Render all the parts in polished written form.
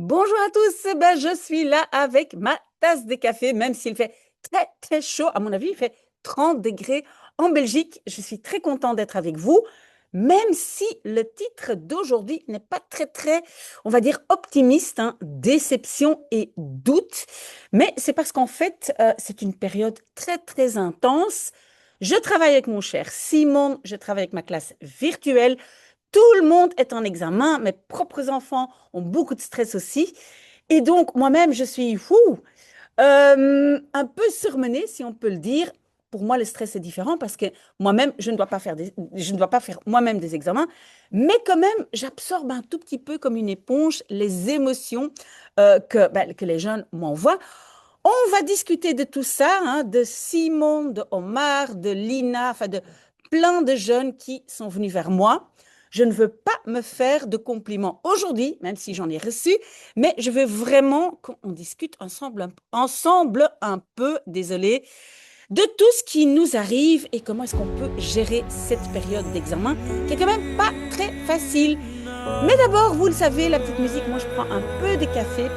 Bonjour à tous, je suis là avec ma tasse de café, même s'il fait très très chaud. À mon avis, il fait 30 degrés en Belgique. Je suis très content d'être avec vous, même si le titre d'aujourd'hui n'est pas très très, on va dire, optimiste, hein, déception et doute. Mais c'est parce qu'en fait, c'est une période très très intense. Je travaille avec mon cher Simon, je travaille avec ma classe virtuelle. Tout le monde est en examen, mes propres enfants ont beaucoup de stress aussi. Et donc, moi-même, je suis un peu surmenée, si on peut le dire. Pour moi, le stress est différent parce que moi-même, je ne dois pas faire moi-même des examens, mais quand même, j'absorbe un tout petit peu comme une éponge les émotions que les jeunes m'envoient. On va discuter de tout ça, hein, de Simon, de Omar, de Lina, enfin de plein de jeunes qui sont venus vers moi. Je ne veux pas me faire de compliments aujourd'hui, même si j'en ai reçu, mais je veux vraiment qu'on discute ensemble un peu, désolé, de tout ce qui nous arrive et comment est-ce qu'on peut gérer cette période d'examen qui est quand même pas très facile. Mais d'abord, vous le savez, la petite musique, moi je prends un peu de café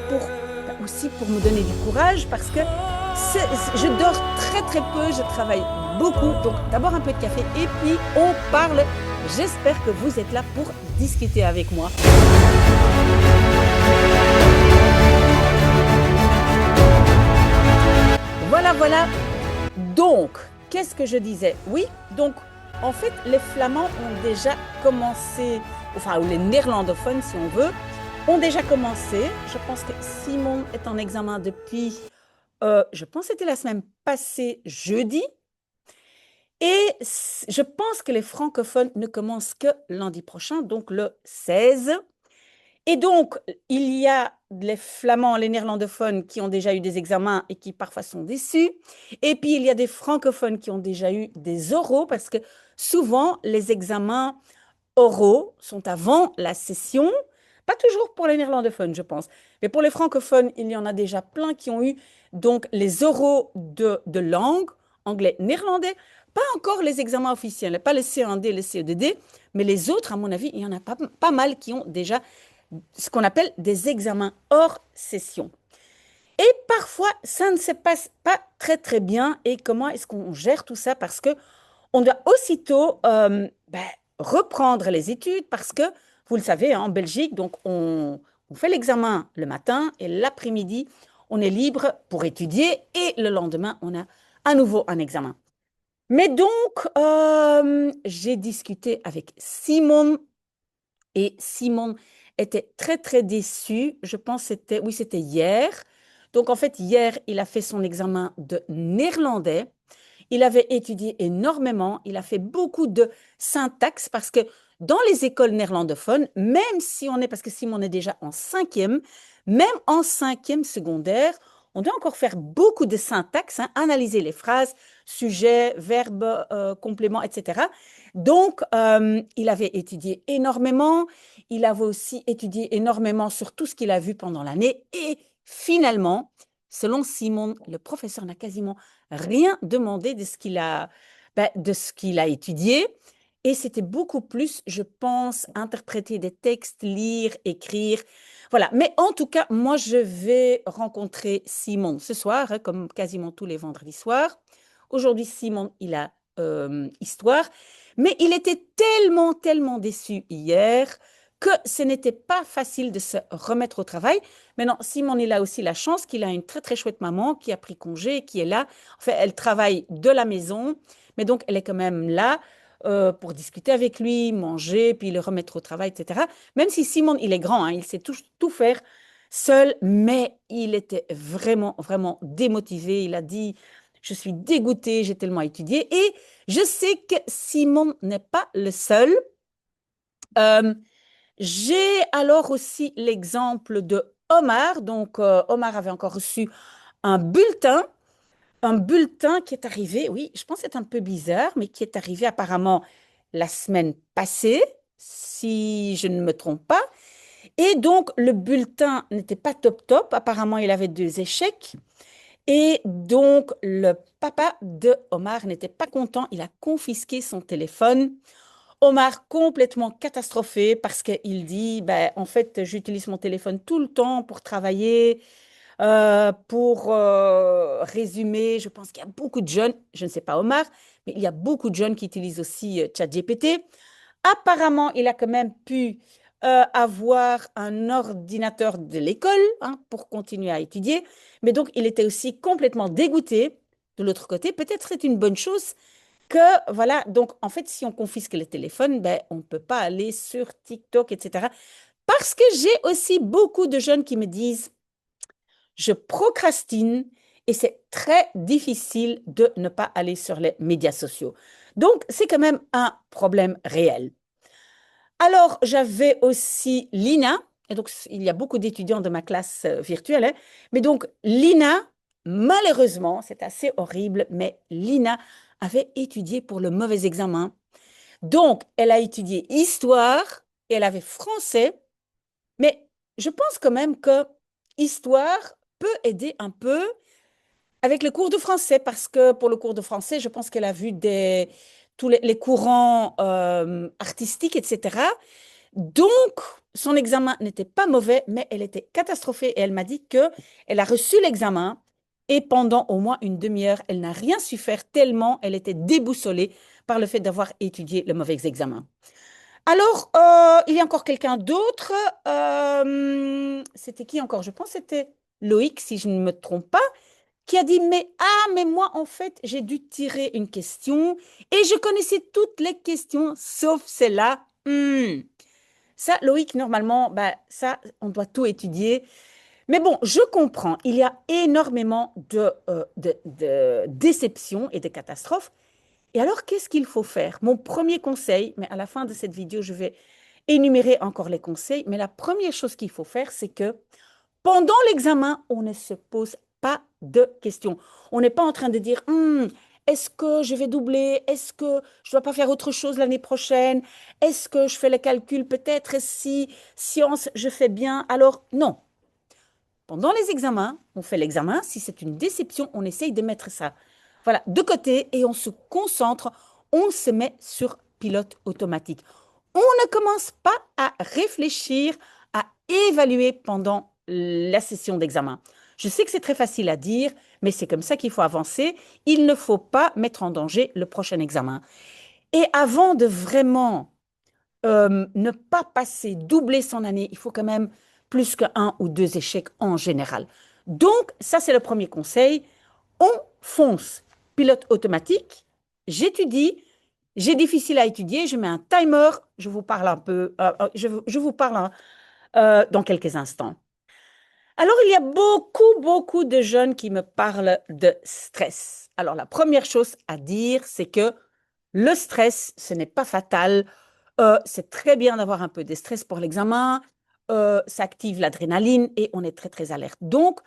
aussi pour me donner du courage parce que je dors très très peu, je travaille beaucoup. Donc d'abord un peu de café et puis on parle. J'espère que vous êtes là pour discuter avec moi. Voilà, voilà. Donc, qu'est-ce que je disais? Oui, donc en fait, les Flamands ont déjà commencé, enfin, ou les néerlandophones si on veut, ont déjà commencé. Je pense que Simon est en examen depuis, je pense que c'était la semaine passée, jeudi. Et je pense que les francophones ne commencent que lundi prochain, donc le 16. Et donc, il y a les flamands, les néerlandophones qui ont déjà eu des examens et qui parfois sont déçus. Et puis, il y a des francophones qui ont déjà eu des oraux parce que souvent, les examens oraux sont avant la session. Pas toujours pour les néerlandophones, je pense. Mais pour les francophones, il y en a déjà plein qui ont eu donc les oraux de langue, anglais, néerlandais. Pas encore les examens officiels, pas le C1D, le CE2D, mais les autres, à mon avis, il y en a pas mal qui ont déjà ce qu'on appelle des examens hors session. Et parfois, ça ne se passe pas très très bien. Et comment est-ce qu'on gère tout ça? Parce que on doit aussitôt reprendre les études parce que, vous le savez, hein, en Belgique, donc on fait l'examen le matin et l'après-midi, on est libre pour étudier et le lendemain, on a à nouveau un examen. Mais donc, j'ai discuté avec Simon et Simon était très, très déçu. Je pense que c'était hier. Donc, en fait, hier, il a fait son examen de néerlandais. Il avait étudié énormément. Il a fait beaucoup de syntaxe parce que dans les écoles néerlandophones, même si on est, parce que Simon est déjà en cinquième, même en cinquième secondaire, on doit encore faire beaucoup de syntaxe, hein, analyser les phrases, sujet, verbe, complément, etc. Donc, il avait étudié énormément. Il avait aussi étudié énormément sur tout ce qu'il a vu pendant l'année. Et finalement, selon Simon, le professeur n'a quasiment rien demandé de ce qu'il a étudié. Et c'était beaucoup plus, je pense, interpréter des textes, lire, écrire. Voilà. Mais en tout cas, moi, je vais rencontrer Simon ce soir, hein, comme quasiment tous les vendredis soirs. Aujourd'hui, Simon, il a histoire. Mais il était tellement, tellement déçu hier que ce n'était pas facile de se remettre au travail. Maintenant, Simon, il a aussi la chance qu'il a une très, très chouette maman qui a pris congé, qui est là. En fait, elle travaille de la maison, mais donc elle est quand même là pour discuter avec lui, manger, puis le remettre au travail, etc. Même si Simon, il est grand, hein, il sait tout faire seul, mais il était vraiment, vraiment démotivé. Il a dit, je suis dégoûté, j'ai tellement étudié. Et je sais que Simon n'est pas le seul. Euh, j'ai alors aussi l'exemple de Omar. Donc, Omar avait encore reçu un bulletin, un bulletin qui est arrivé, oui, je pense que c'est un peu bizarre, mais qui est arrivé apparemment la semaine passée, si je ne me trompe pas. Et donc, le bulletin n'était pas top top. Apparemment, il avait deux échecs. Et donc, le papa de Omar n'était pas content. Il a confisqué son téléphone. Omar complètement catastrophé parce qu'il dit, ben, en fait, j'utilise mon téléphone tout le temps pour travailler, pour résumer. Je pense qu'il y a beaucoup de jeunes, je ne sais pas Omar, mais il y a beaucoup de jeunes qui utilisent aussi ChatGPT. Apparemment, il a quand même pu avoir un ordinateur de l'école hein, pour continuer à étudier, mais donc il était aussi complètement dégoûté. De l'autre côté, peut-être c'est une bonne chose que, voilà, donc en fait, si on confisque le téléphone, ben, on ne peut pas aller sur TikTok, etc. Parce que j'ai aussi beaucoup de jeunes qui me disent, je procrastine et c'est très difficile de ne pas aller sur les médias sociaux. Donc, c'est quand même un problème réel. Alors, j'avais aussi Lina, et donc il y a beaucoup d'étudiants de ma classe virtuelle, hein, mais donc Lina, malheureusement, c'est assez horrible, mais Lina avait étudié pour le mauvais examen. Donc, elle a étudié histoire et elle avait français, mais je pense quand même que histoire peut aider un peu avec le cours de français, parce que pour le cours de français, je pense qu'elle a vu tous les courants artistiques, etc. Donc, son examen n'était pas mauvais, mais elle était catastrophée et elle m'a dit que elle a reçu l'examen et pendant au moins une demi-heure, elle n'a rien su faire tellement elle était déboussolée par le fait d'avoir étudié le mauvais examen. Alors, il y a encore quelqu'un d'autre. C'était qui encore? Je pense que c'était Loïc, si je ne me trompe pas, qui a dit, mais moi, en fait, j'ai dû tirer une question et je connaissais toutes les questions sauf celle-là. Ça, Loïc, normalement, bah, ça, on doit tout étudier. Mais bon, je comprends, il y a énormément de déceptions et de catastrophes. Et alors, qu'est-ce qu'il faut faire? Mon premier conseil, mais à la fin de cette vidéo, je vais énumérer encore les conseils, mais la première chose qu'il faut faire, c'est que pendant l'examen, on ne se pose pas de questions. On n'est pas en train de dire, est-ce que je vais doubler? Est-ce que je ne dois pas faire autre chose l'année prochaine? Est-ce que je fais le calcul peut-être si science, je fais bien? Alors, non. Pendant les examens, on fait l'examen. Si c'est une déception, on essaye de mettre ça voilà, de côté et on se concentre, on se met sur pilote automatique. On ne commence pas à réfléchir, à évaluer pendant la session d'examen. Je sais que c'est très facile à dire, mais c'est comme ça qu'il faut avancer. Il ne faut pas mettre en danger le prochain examen. Et avant de vraiment ne pas passer, doubler son année, il faut quand même plus qu'un ou deux échecs en général. Donc, ça, c'est le premier conseil. On fonce. Pilote automatique, j'étudie, j'ai difficile à étudier, je mets un timer, je vous parle un peu, je vous parle dans quelques instants. Alors, il y a beaucoup de jeunes qui me parlent de stress. Alors, la première chose à dire, c'est que le stress, ce n'est pas fatal. C'est très bien d'avoir un peu de stress pour l'examen. Ça active l'adrénaline et on est très alerte. Donc,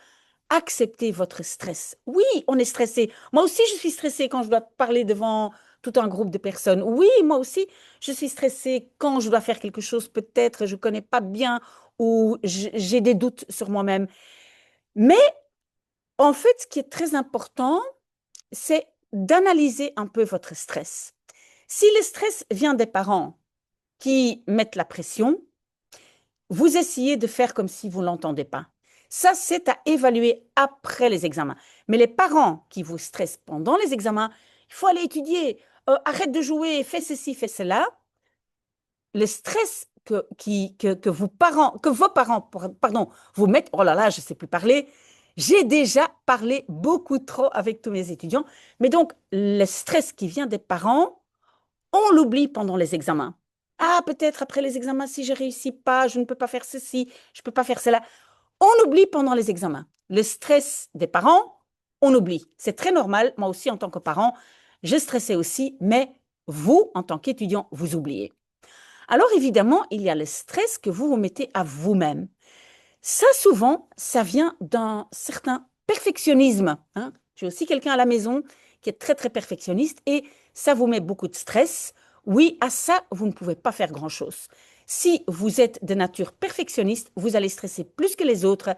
acceptez votre stress. Oui, on est stressé. Moi aussi, je suis stressée quand je dois parler devant tout un groupe de personnes. Oui, moi aussi, je suis stressée quand je dois faire quelque chose, peut-être je ne connais pas bien ou j'ai des doutes sur moi-même. Mais en fait, ce qui est très important, c'est d'analyser un peu votre stress. Si le stress vient des parents qui mettent la pression, vous essayez de faire comme si vous ne l'entendez pas. Ça, c'est à évaluer après les examens. Mais les parents qui vous stressent pendant les examens, il faut aller étudier, arrête de jouer, fais ceci, fais cela. Le stress que vos parents, pardon, vous mettent, oh là là, je ne sais plus parler, j'ai déjà parlé beaucoup trop avec tous mes étudiants, mais donc le stress qui vient des parents, on l'oublie pendant les examens. Ah, peut-être après les examens, si je ne réussis pas, je ne peux pas faire ceci, je ne peux pas faire cela. On oublie pendant les examens. Le stress des parents, on oublie. C'est très normal. Moi aussi, en tant que parent, je stressais aussi, mais vous, en tant qu'étudiant, vous oubliez. Alors évidemment, il y a le stress que vous vous mettez à vous-même. Ça, souvent, ça vient d'un certain perfectionnisme. Hein. J'ai aussi quelqu'un à la maison qui est très perfectionniste et ça vous met beaucoup de stress. Oui, à ça, vous ne pouvez pas faire grand-chose. Si vous êtes de nature perfectionniste, vous allez stresser plus que les autres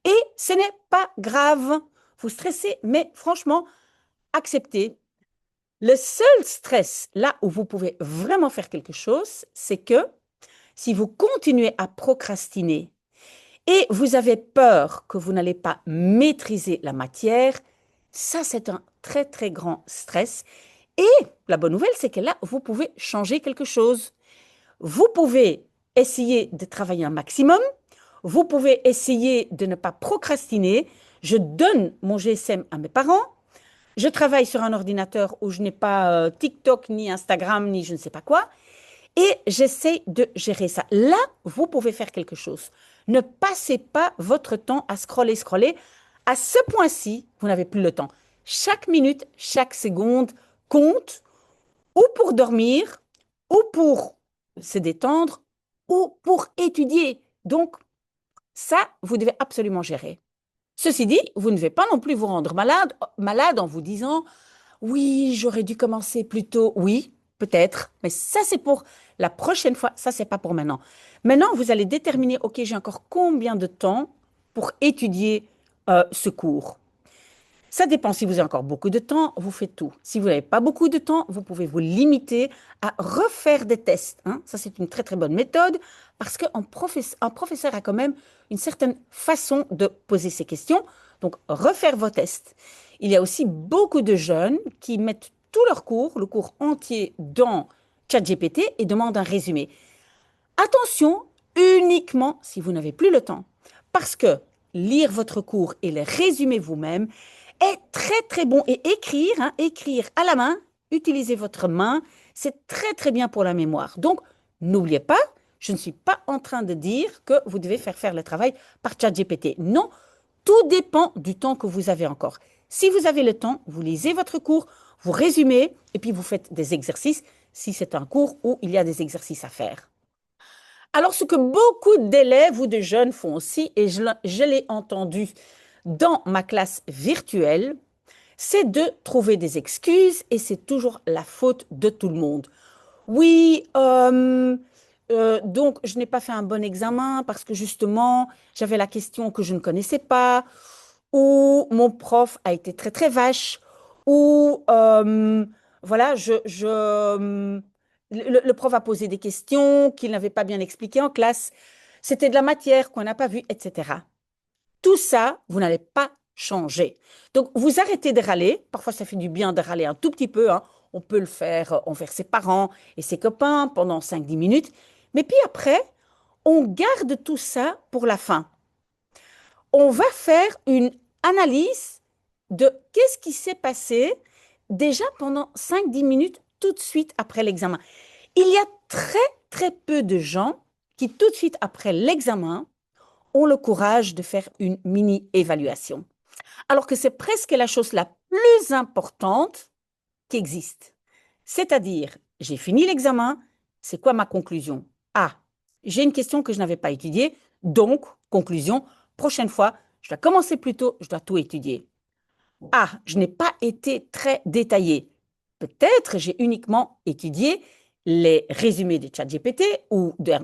et ce n'est pas grave. Vous stressez, mais franchement, acceptez. Le seul stress, là où vous pouvez vraiment faire quelque chose, c'est que si vous continuez à procrastiner et vous avez peur que vous n'allez pas maîtriser la matière, ça c'est un très très grand stress. Et la bonne nouvelle, c'est que là, vous pouvez changer quelque chose. Vous pouvez essayer de travailler un maximum. Vous pouvez essayer de ne pas procrastiner. Je donne mon GSM à mes parents. Je travaille sur un ordinateur où je n'ai pas TikTok, ni Instagram, ni je ne sais pas quoi. Et j'essaie de gérer ça. Là, vous pouvez faire quelque chose. Ne passez pas votre temps à scroller, scroller. À ce point-ci, vous n'avez plus le temps. Chaque minute, chaque seconde compte, ou pour dormir, ou pour se détendre, ou pour étudier. Donc, ça, vous devez absolument gérer. Ceci dit, vous ne devez pas non plus vous rendre malade en vous disant, oui, j'aurais dû commencer plus tôt. Oui, peut-être, mais ça, c'est pour la prochaine fois. Ça, c'est pas pour maintenant. Maintenant, vous allez déterminer, OK, j'ai encore combien de temps pour étudier ce cours. Ça dépend. Si vous avez encore beaucoup de temps, vous faites tout. Si vous n'avez pas beaucoup de temps, vous pouvez vous limiter à refaire des tests, hein. Ça, c'est une très, très bonne méthode parce qu'un professeur a quand même une certaine façon de poser ses questions. Donc, refaire vos tests. Il y a aussi beaucoup de jeunes qui mettent tout leur cours, le cours entier, dans ChatGPT et demandent un résumé. Attention, uniquement si vous n'avez plus le temps. Parce que lire votre cours et le résumer vous-même est très très bon. Et écrire, hein, écrire à la main, utiliser votre main, c'est très très bien pour la mémoire. Donc, n'oubliez pas, je ne suis pas en train de dire que vous devez faire le travail par ChatGPT. Non, tout dépend du temps que vous avez encore. Si vous avez le temps, vous lisez votre cours, vous résumez et puis vous faites des exercices si c'est un cours où il y a des exercices à faire. Alors, ce que beaucoup d'élèves ou de jeunes font aussi, et je l'ai entendu dans ma classe virtuelle, c'est de trouver des excuses et c'est toujours la faute de tout le monde. Oui, donc je n'ai pas fait un bon examen parce que justement, j'avais la question que je ne connaissais pas, ou mon prof a été très très vache, ou voilà, le prof a posé des questions qu'il n'avait pas bien expliquées en classe, c'était de la matière qu'on n'a pas vue, etc. Tout ça, vous n'allez pas changer. Donc, vous arrêtez de râler. Parfois, ça fait du bien de râler un tout petit peu, hein. On peut le faire envers ses parents et ses copains pendant 5-10 minutes. Mais puis après, on garde tout ça pour la fin. On va faire une analyse de qu'est-ce qui s'est passé déjà pendant 5-10 minutes tout de suite après l'examen. Il y a très, très peu de gens qui, tout de suite après l'examen, ont le courage de faire une mini-évaluation. Alors que c'est presque la chose la plus importante qui existe. C'est-à-dire, j'ai fini l'examen, c'est quoi ma conclusion? Ah, j'ai une question que je n'avais pas étudiée, donc, conclusion, prochaine fois, je dois commencer plus tôt, je dois tout étudier. Ah, je n'ai pas été très détaillé. Peut-être j'ai uniquement étudié les résumés de ChatGPT ou d'un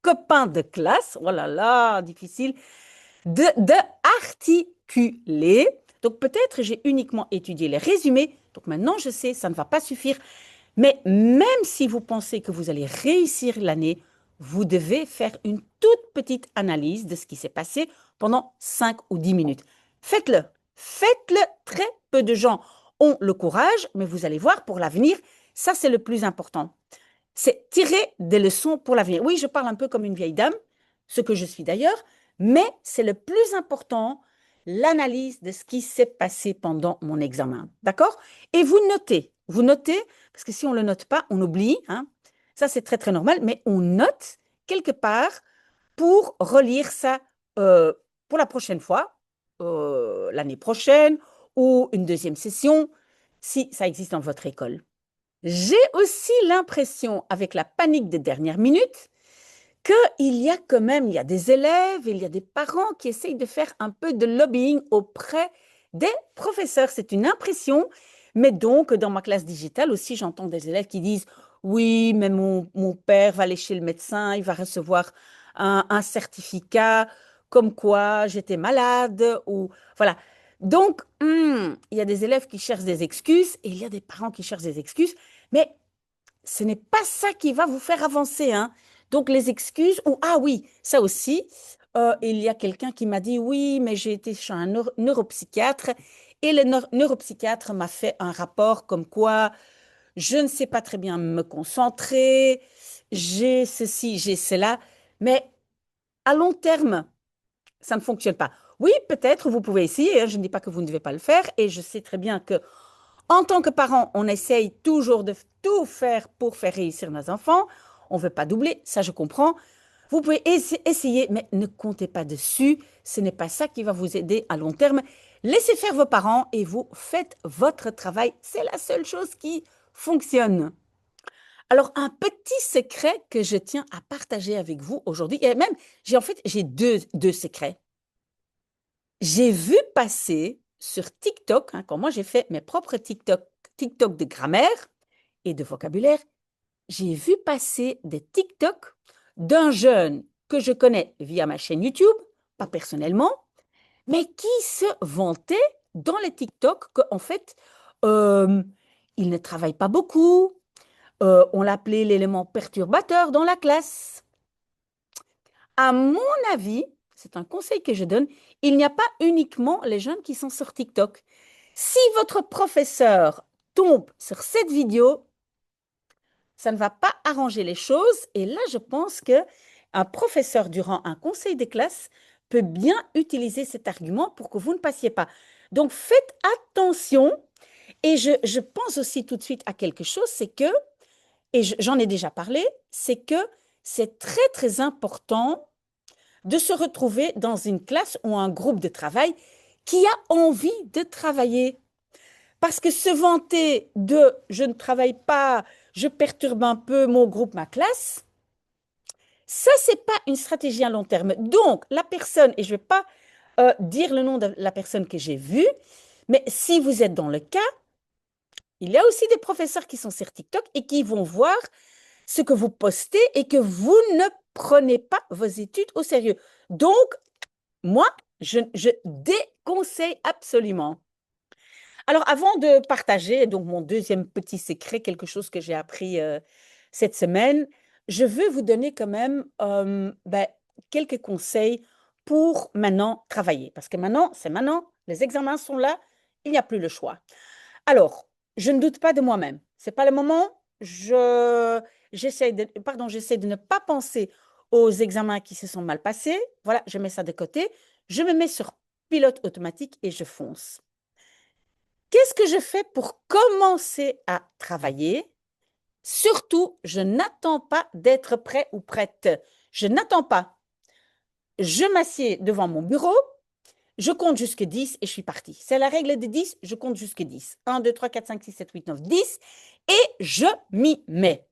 copain de classe, oh là là, difficile, de articuler. Donc peut-être j'ai uniquement étudié les résumés. Donc maintenant je sais, ça ne va pas suffire. Mais même si vous pensez que vous allez réussir l'année, vous devez faire une toute petite analyse de ce qui s'est passé pendant 5 ou 10 minutes. Faites-le. Faites-le. Très peu de gens ont le courage, mais vous allez voir pour l'avenir, ça c'est le plus important. C'est tirer des leçons pour l'avenir. Oui, je parle un peu comme une vieille dame, ce que je suis d'ailleurs, mais c'est le plus important, l'analyse de ce qui s'est passé pendant mon examen. D'accord? Et vous notez, parce que si on ne le note pas, on oublie, hein. Ça, c'est très, très normal, mais on note quelque part pour relire ça pour la prochaine fois, l'année prochaine, ou une deuxième session, si ça existe dans votre école. J'ai aussi l'impression, avec la panique des dernières minutes, qu'il y a quand même, il y a des élèves, il y a des parents qui essayent de faire un peu de lobbying auprès des professeurs. C'est une impression, mais donc dans ma classe digitale aussi, j'entends des élèves qui disent, oui, mais mon père va aller chez le médecin, il va recevoir un certificat comme quoi j'étais malade, ou voilà. Donc, il y a des élèves qui cherchent des excuses et il y a des parents qui cherchent des excuses, mais ce n'est pas ça qui va vous faire avancer, hein. Donc, les excuses, ou ah oui, ça aussi, il y a quelqu'un qui m'a dit, oui, mais j'ai été chez un neuropsychiatre et le neuropsychiatre m'a fait un rapport comme quoi je ne sais pas très bien me concentrer, j'ai ceci, j'ai cela, mais à long terme, ça ne fonctionne pas. Oui, peut-être vous pouvez essayer, hein, je ne dis pas que vous ne devez pas le faire, et je sais très bien que en tant que parent, on essaye toujours de tout faire pour faire réussir nos enfants. On ne veut pas doubler, ça je comprends. Vous pouvez essayer, mais ne comptez pas dessus. Ce n'est pas ça qui va vous aider à long terme. Laissez faire vos parents et vous faites votre travail. C'est la seule chose qui fonctionne. Alors, un petit secret que je tiens à partager avec vous aujourd'hui, et même, j'ai deux secrets. J'ai vu passer sur TikTok, hein, quand moi j'ai fait mes propres TikTok de grammaire et de vocabulaire, j'ai vu passer des TikTok d'un jeune que je connais via ma chaîne YouTube, pas personnellement, mais qui se vantait dans les TikTok qu'en fait, euh, il ne travaille pas beaucoup, on l'appelait l'élément perturbateur dans la classe. À mon avis, c'est un conseil que je donne, il n'y a pas uniquement les jeunes qui sont sur TikTok. Si votre professeur tombe sur cette vidéo, ça ne va pas arranger les choses. Et là, je pense que un professeur, durant un conseil de classe, peut bien utiliser cet argument pour que vous ne passiez pas. Donc, faites attention. Et je pense aussi tout de suite à quelque chose, c'est que, et j'en ai déjà parlé, c'est que c'est très, très important de se retrouver dans une classe ou un groupe de travail qui a envie de travailler. Parce que se vanter de je ne travaille pas, je perturbe un peu mon groupe, ma classe, ça, c'est pas une stratégie à long terme. Donc, la personne, et je ne vais pas dire le nom de la personne que j'ai vue, mais si vous êtes dans le cas, il y a aussi des professeurs qui sont sur TikTok et qui vont voir ce que vous postez et que vous ne prenez pas vos études au sérieux. Donc, moi, je déconseille absolument. Alors, avant de partager donc mon deuxième petit secret, quelque chose que j'ai appris cette semaine, je veux vous donner quand même quelques conseils pour maintenant travailler. Parce que maintenant, c'est maintenant, les examens sont là, il n'y a plus le choix. Alors, je ne doute pas de moi-même. C'est pas le moment. J'essaie de ne pas penser aux examens qui se sont mal passés. Voilà, je mets ça de côté. Je me mets sur pilote automatique et je fonce. Qu'est-ce que je fais pour commencer à travailler? Surtout, je n'attends pas d'être prêt ou prête. Je n'attends pas. Je m'assieds devant mon bureau, je compte jusque 10 et je suis partie. C'est la règle des 10, je compte jusque 10. 1, 2, 3, 4, 5, 6, 7, 8, 9, 10 et je m'y mets.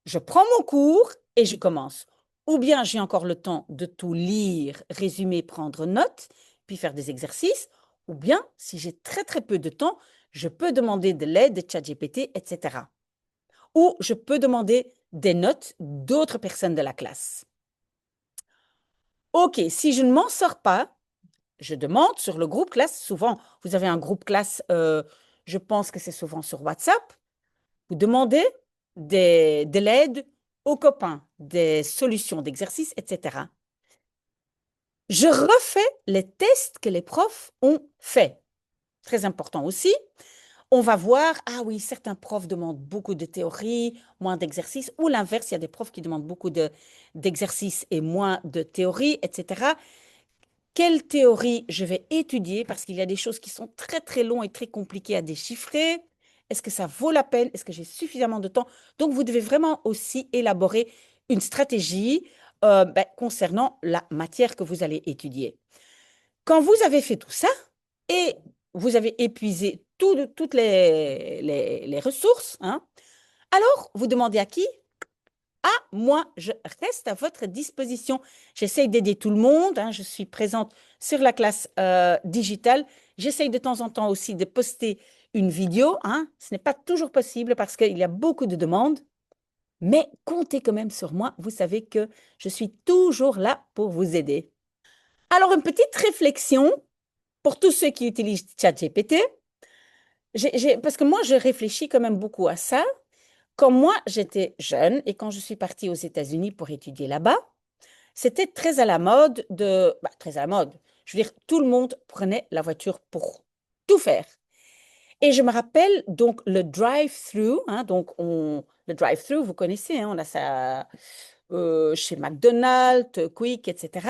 Je prends mon cours et je commence. Ou bien j'ai encore le temps de tout lire, résumer, prendre note, puis faire des exercices. Ou bien, si j'ai très très peu de temps, je peux demander de l'aide de ChatGPT, etc. Ou je peux demander des notes d'autres personnes de la classe. Ok, si je ne m'en sors pas, je demande sur le groupe classe. Souvent, vous avez un groupe classe, je pense que c'est souvent sur WhatsApp. Vous demandez de l'aide aux copains, des solutions d'exercice, etc. Je refais les tests que les profs ont faits. Très important aussi. On va voir, ah oui, certains profs demandent beaucoup de théorie, moins d'exercices, ou l'inverse, il y a des profs qui demandent beaucoup d'exercices et moins de théorie, etc. Quelle théorie je vais étudier parce qu'il y a des choses qui sont très très longues et très compliquées à déchiffrer. Est-ce que ça vaut la peine? Est-ce que j'ai suffisamment de temps? Donc, vous devez vraiment aussi élaborer une stratégie concernant la matière que vous allez étudier. Quand vous avez fait tout ça et vous avez épuisé toutes les ressources, hein, alors vous demandez à qui? Ah, moi, je reste à votre disposition. J'essaye d'aider tout le monde, hein, je suis présente sur la classe digitale. J'essaye de temps en temps aussi de poster une vidéo, hein. Ce n'est pas toujours possible parce qu'il y a beaucoup de demandes, mais comptez quand même sur moi. Vous savez que je suis toujours là pour vous aider. Alors, une petite réflexion. pour tous ceux qui utilisent ChatGPT, parce que moi, je réfléchis quand même beaucoup à ça. Quand moi, j'étais jeune et quand je suis partie aux États-Unis pour étudier là-bas, c'était très à la mode très à la mode. Je veux dire, tout le monde prenait la voiture pour tout faire. Et je me rappelle donc le drive-thru, hein, le drive-thru, vous connaissez, hein, on a ça chez McDonald's, Quick, etc.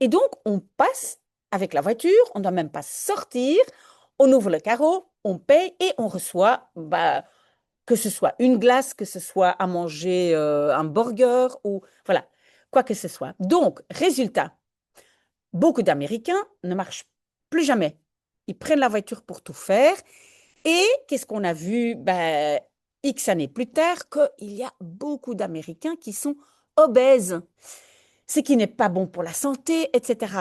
Et donc, on passe avec la voiture, on ne doit même pas sortir, on ouvre le carreau, on paye et on reçoit, que ce soit une glace, que ce soit à manger un burger ou voilà, quoi que ce soit. Donc, résultat, beaucoup d'Américains ne marchent plus jamais. Ils prennent la voiture pour tout faire. Et qu'est-ce qu'on a vu X années plus tard? Qu'il y a beaucoup d'Américains qui sont obèses, ce qui n'est pas bon pour la santé, etc.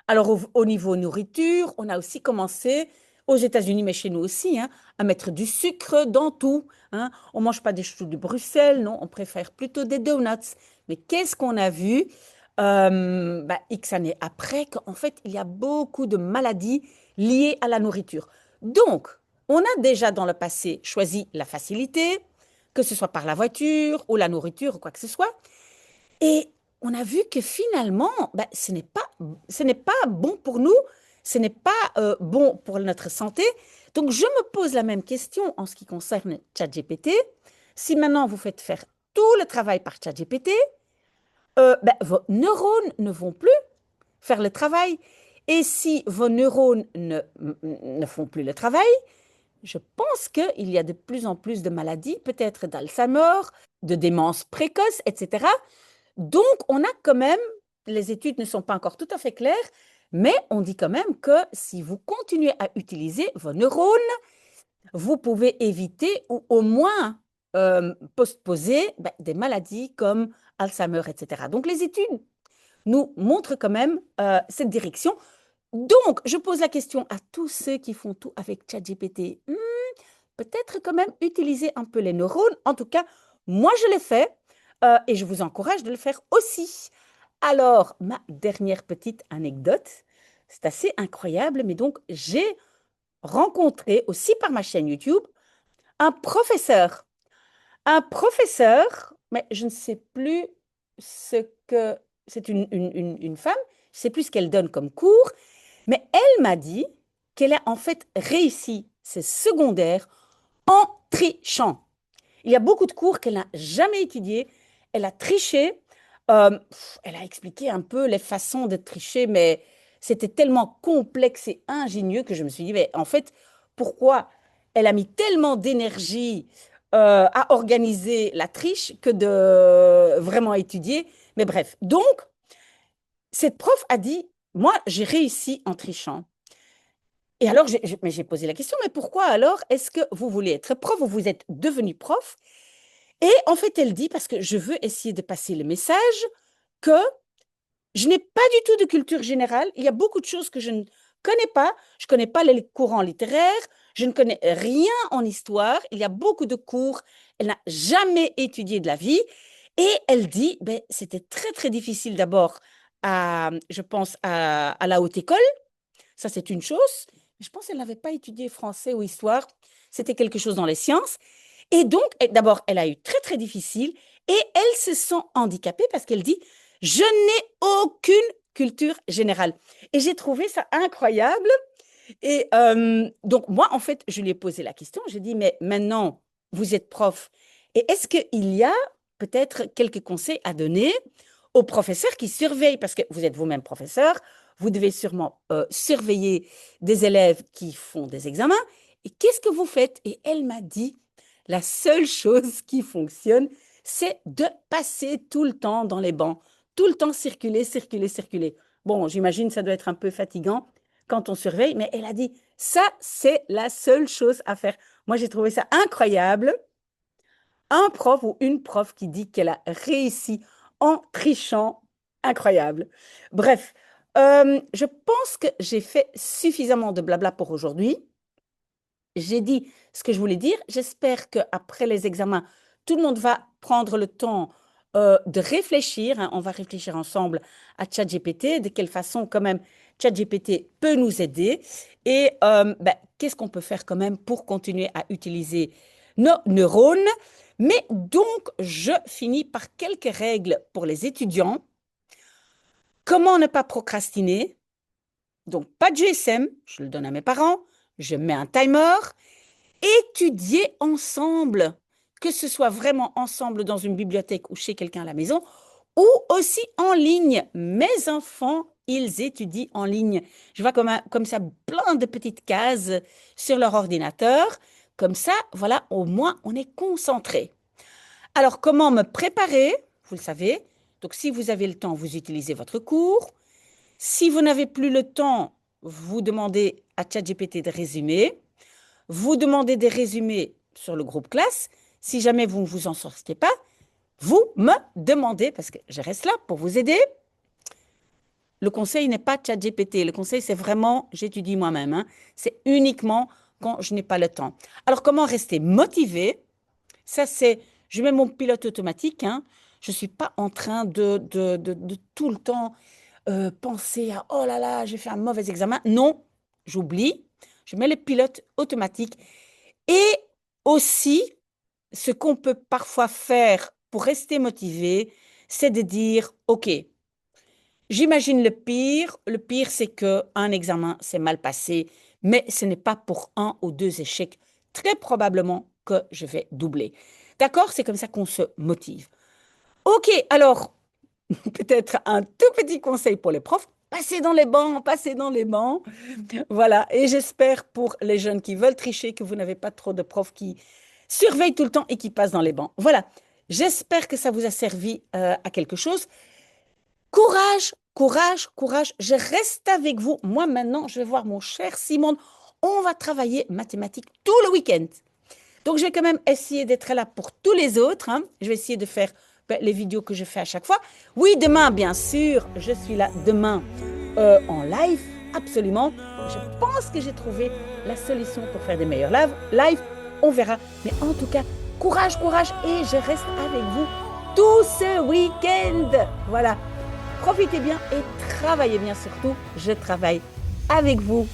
Alors, au niveau nourriture, on a aussi commencé, aux États-Unis, mais chez nous aussi, hein, à mettre du sucre dans tout. Hein. On ne mange pas des choux de Bruxelles, non, on préfère plutôt des donuts. Mais qu'est-ce qu'on a vu X années après, qu'en fait, il y a beaucoup de maladies liées à la nourriture. Donc, on a déjà dans le passé choisi la facilité, que ce soit par la voiture ou la nourriture ou quoi que ce soit. Et on a vu que finalement, ce n'est pas bon pour nous, ce n'est pas bon pour notre santé. Donc, je me pose la même question en ce qui concerne ChatGPT. Si maintenant vous faites faire tout le travail par ChatGPT, vos neurones ne vont plus faire le travail. Et si vos neurones ne font plus le travail, je pense qu'il y a de plus en plus de maladies, peut-être d'Alzheimer, de démence précoce, etc. Donc, on a quand même, les études ne sont pas encore tout à fait claires, mais on dit quand même que si vous continuez à utiliser vos neurones, vous pouvez éviter ou au moins postposer des maladies comme Alzheimer, etc. Donc, les études nous montrent quand même cette direction. Donc, je pose la question à tous ceux qui font tout avec ChatGPT. Peut-être quand même utiliser un peu les neurones. En tout cas, moi, je l'ai fait et je vous encourage de le faire aussi. Alors, ma dernière petite anecdote, c'est assez incroyable, mais donc j'ai rencontré aussi par ma chaîne YouTube un professeur. Un professeur, mais je ne sais plus ce que... C'est une femme, je ne sais plus ce qu'elle donne comme cours, mais elle m'a dit qu'elle a en fait réussi ses secondaires en trichant. Il y a beaucoup de cours qu'elle n'a jamais étudiés. Elle a triché. Elle a expliqué un peu les façons de tricher, mais c'était tellement complexe et ingénieux que je me suis dit, mais en fait, pourquoi elle a mis tellement d'énergie à organiser la triche que de vraiment étudier? Mais bref, donc, cette prof a dit, moi, j'ai réussi en trichant. Et alors, j'ai posé la question, mais pourquoi alors est-ce que vous voulez être prof ou vous êtes devenu prof? Et en fait, elle dit, parce que je veux essayer de passer le message, que je n'ai pas du tout de culture générale. Il y a beaucoup de choses que je ne connais pas. Je ne connais pas les courants littéraires. Je ne connais rien en histoire. Il y a beaucoup de cours. Elle n'a jamais étudié de la vie. Et elle dit, c'était très, très difficile d'abord, je pense, à la haute école. Ça, c'est une chose. Je pense qu'elle n'avait pas étudié français ou histoire. C'était quelque chose dans les sciences. Et donc, d'abord, elle a eu très, très difficile et elle se sent handicapée parce qu'elle dit, je n'ai aucune culture générale. Et j'ai trouvé ça incroyable. Et donc, moi, en fait, je lui ai posé la question. J'ai dit, mais maintenant, vous êtes prof. Et est-ce qu'il y a peut-être quelques conseils à donner aux professeurs qui surveillent? Parce que vous êtes vous-même professeur, vous devez sûrement surveiller des élèves qui font des examens. Et qu'est-ce que vous faites? Et elle m'a dit, la seule chose qui fonctionne, c'est de passer tout le temps dans les bancs, tout le temps circuler, circuler, circuler. Bon, j'imagine que ça doit être un peu fatigant quand on surveille, mais elle a dit, ça, c'est la seule chose à faire. Moi, j'ai trouvé ça incroyable. Un prof ou une prof qui dit qu'elle a réussi en trichant, incroyable. Bref, je pense que j'ai fait suffisamment de blabla pour aujourd'hui. J'ai dit ce que je voulais dire. J'espère qu'après les examens, tout le monde va prendre le temps de réfléchir. Hein. On va réfléchir ensemble à ChatGPT, de quelle façon quand même ChatGPT peut nous aider. Et qu'est-ce qu'on peut faire quand même pour continuer à utiliser nos neurones? Mais donc, je finis par quelques règles pour les étudiants. Comment ne pas procrastiner? Donc, pas de GSM, je le donne à mes parents, je mets un timer. Étudier ensemble, que ce soit vraiment ensemble dans une bibliothèque ou chez quelqu'un à la maison, ou aussi en ligne. Mes enfants, ils étudient en ligne. Je vois comme ça plein de petites cases sur leur ordinateur. Comme ça, voilà, au moins, on est concentré. Alors, comment me préparer? Vous le savez. Donc, si vous avez le temps, vous utilisez votre cours. Si vous n'avez plus le temps, vous demandez à ChatGPT de résumer. Vous demandez des résumés sur le groupe classe. Si jamais vous ne vous en sortez pas, vous me demandez, parce que je reste là pour vous aider. Le conseil n'est pas ChatGPT. Le conseil, c'est vraiment, j'étudie moi-même. Hein. C'est uniquement quand je n'ai pas le temps. Alors, comment rester motivé? Ça, c'est, je mets mon pilote automatique. Hein. Je ne suis pas en train de tout le temps penser à, oh là là, j'ai fait un mauvais examen. Non, j'oublie. Je mets le pilote automatique. Et aussi, ce qu'on peut parfois faire pour rester motivé, c'est de dire, OK, j'imagine le pire. Le pire, c'est qu'un examen s'est mal passé, mais ce n'est pas pour un ou deux échecs. Très probablement que je vais doubler. D'accord? C'est comme ça qu'on se motive. OK, alors, peut-être un tout petit conseil pour les profs. Passez dans les bancs, passez dans les bancs. Voilà, et j'espère pour les jeunes qui veulent tricher que vous n'avez pas trop de profs qui surveillent tout le temps et qui passent dans les bancs. Voilà, j'espère que ça vous a servi à quelque chose. Courage, courage, courage. Je reste avec vous. Moi, maintenant, je vais voir mon cher Simon. On va travailler mathématiques tout le week-end. Donc, je vais quand même essayer d'être là pour tous les autres. Hein. Je vais essayer de faire les vidéos que je fais à chaque fois. Oui, demain, bien sûr, je suis là demain en live, absolument. Je pense que j'ai trouvé la solution pour faire des meilleurs live. On verra. Mais en tout cas, courage, courage. Et je reste avec vous tout ce week-end. Voilà. Profitez bien et travaillez bien surtout. Je travaille avec vous.